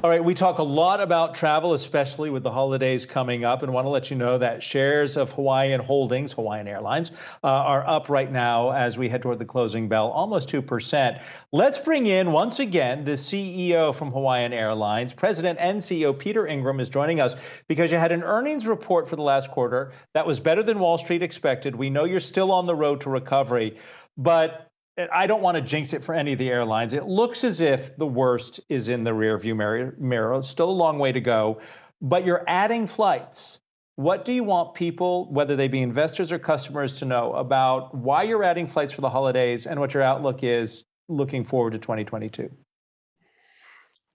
All right, we talk a lot about travel, especially with the holidays coming up, and want to let you know that shares of Hawaiian Holdings, Hawaiian Airlines, are up right now as we head toward the closing bell, almost 2%. Let's bring in, once again, the CEO from Hawaiian Airlines. President and CEO Peter Ingram is joining us because you had an earnings report for the last quarter that was better than Wall Street expected. We know you're still on the road to recovery, but I don't want to jinx it for any of the airlines. It looks as if the worst is in the rearview mirror. Still a long way to go, but you're adding flights. What do you want people, whether they be investors or customers, to know about why you're adding flights for the holidays and what your outlook is looking forward to 2022?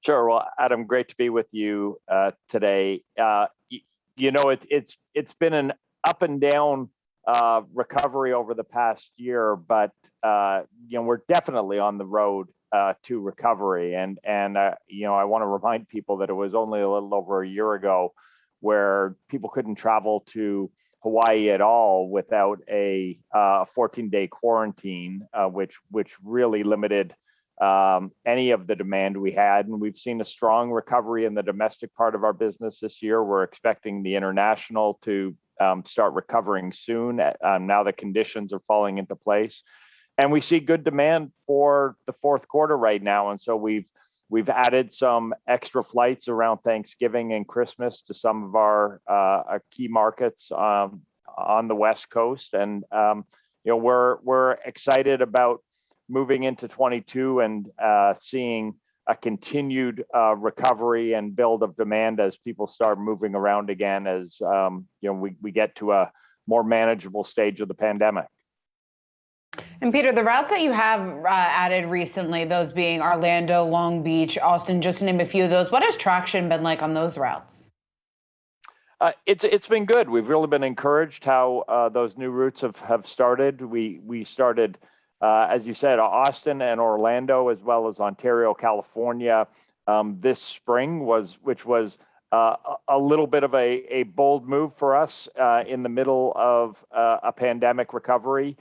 Sure. Well, Adam, great to be with you today. It's been an up and down recovery over the past year, but we're definitely on the road to recovery. And I want to remind people that it was only a little over a year ago where people couldn't travel to Hawaii at all without a 14-day quarantine, which really limited any of the demand we had. And we've seen a strong recovery in the domestic part of our business this year. We're expecting the international to start recovering soon. Now the conditions are falling into place, and we see good demand for the fourth quarter right now. And so we've added some extra flights around Thanksgiving and Christmas to some of our key markets on the West Coast, and we're excited about moving into 22 and seeing a continued recovery and build of demand as people start moving around again, as we get to a more manageable stage of the pandemic. And Peter, the routes that you have added recently, those being Orlando, Long Beach, Austin, just to name a few of those, what has traction been like on those routes? It's been good. We've really been encouraged how those new routes have started. We started, as you said, Austin and Orlando, as well as Ontario, California, this spring, which was a little bit of a bold move for us in the middle of a pandemic recovery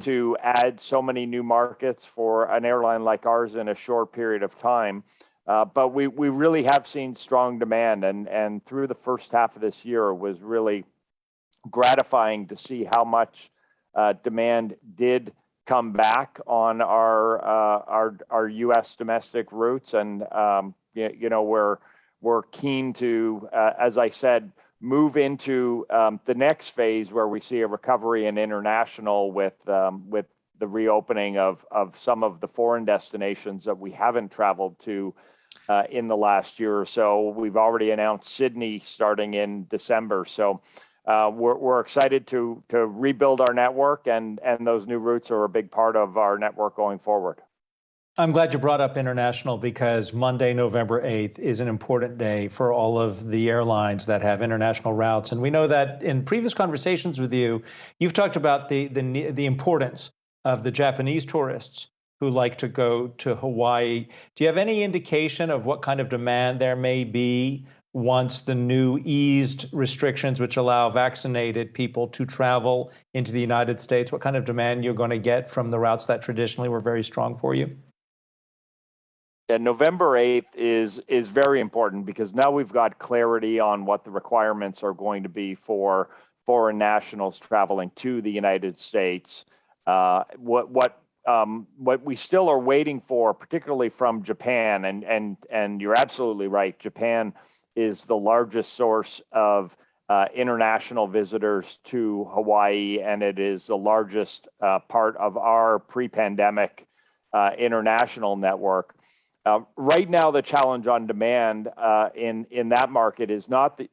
to add so many new markets for an airline like ours in a short period of time. But we really have seen strong demand, and through the first half of this year, it was really gratifying to see how much demand did come back on our U.S. domestic routes, and we're keen to, as I said, move into the next phase where we see a recovery in international with the reopening of some of the foreign destinations that we haven't traveled to in the last year or so. We've already announced Sydney starting in December, so we're excited to rebuild our network, and those new routes are a big part of our network going forward. I'm glad you brought up international, because Monday, November 8th is an important day for all of the airlines that have international routes. And we know that in previous conversations with you, you've talked about the importance of the Japanese tourists who like to go to Hawaii. Do you have any indication of what kind of demand there may be once the new eased restrictions, which allow vaccinated people to travel into the United States, what kind of demand you're going to get from the routes that traditionally were very strong for you? Yeah, November 8th is very important, because now we've got clarity on what the requirements are going to be for foreign nationals traveling to the United States. What we still are waiting for, particularly from Japan, and you're absolutely right, Japan is the largest source of international visitors to Hawaii, and it is the largest part of our pre-pandemic international network. Right now, the challenge on demand in that market is not the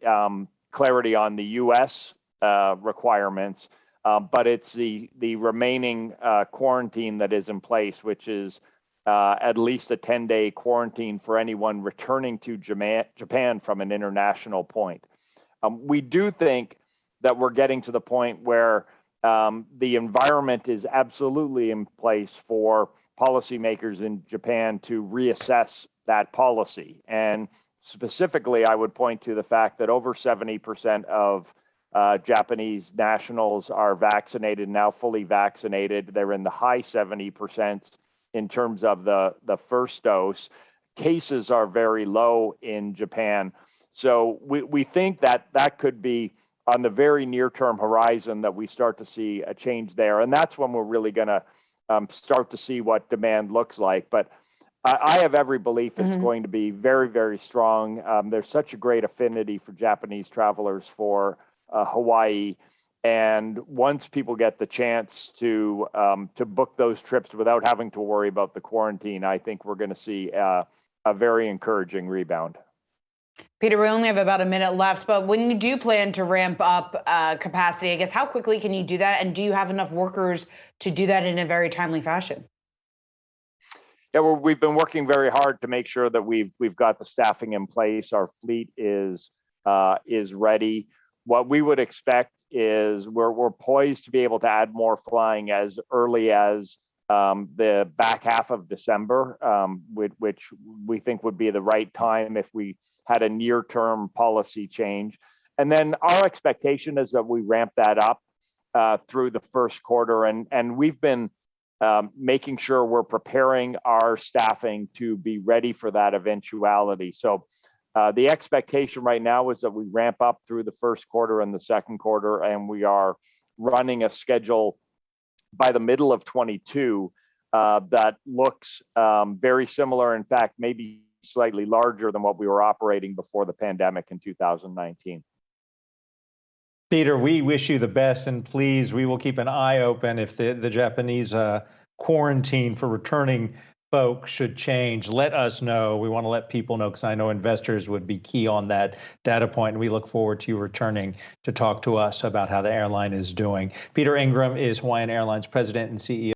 clarity on the U.S. Requirements, but it's the remaining quarantine that is in place, which is at least a 10-day quarantine for anyone returning to Japan from an international point. We do think that we're getting to the point where the environment is absolutely in place for policymakers in Japan to reassess that policy. And specifically, I would point to the fact that over 70% of Japanese nationals are vaccinated, now fully vaccinated. They're in the high 70% in terms of the first dose. cases are very low in Japan. So we think that could be on the very near-term horizon that we start to see a change there. And that's when we're really going to start to see what demand looks like. But I have every belief it's going to be very, very strong. There's such a great affinity for Japanese travelers for Hawaii. And once people get the chance to book those trips without having to worry about the quarantine, I think we're going to see a very encouraging rebound. Peter, we only have about a minute left, but when you do plan to ramp up capacity, I guess, how quickly can you do that? And do you have enough workers to do that in a very timely fashion? Yeah, we've been working very hard to make sure that we've got the staffing in place. Our fleet is ready. What we would expect is we're poised to be able to add more flying as early as the back half of December, which we think would be the right time if we had a near-term policy change. And then our expectation is that we ramp that up through the first quarter, and we've been making sure we're preparing our staffing to be ready for that eventuality. So the expectation right now is that we ramp up through the first quarter and the second quarter, and we are running a schedule by the middle of 22 that looks very similar, in fact, maybe slightly larger than what we were operating before the pandemic in 2019. Peter, we wish you the best, and please, we will keep an eye open if the Japanese quarantine for returning folks should change. Let us know. We want to let people know, because I know investors would be key on that data point, and we look forward to you returning to talk to us about how the airline is doing. Peter Ingram is Hawaiian Airlines President and CEO.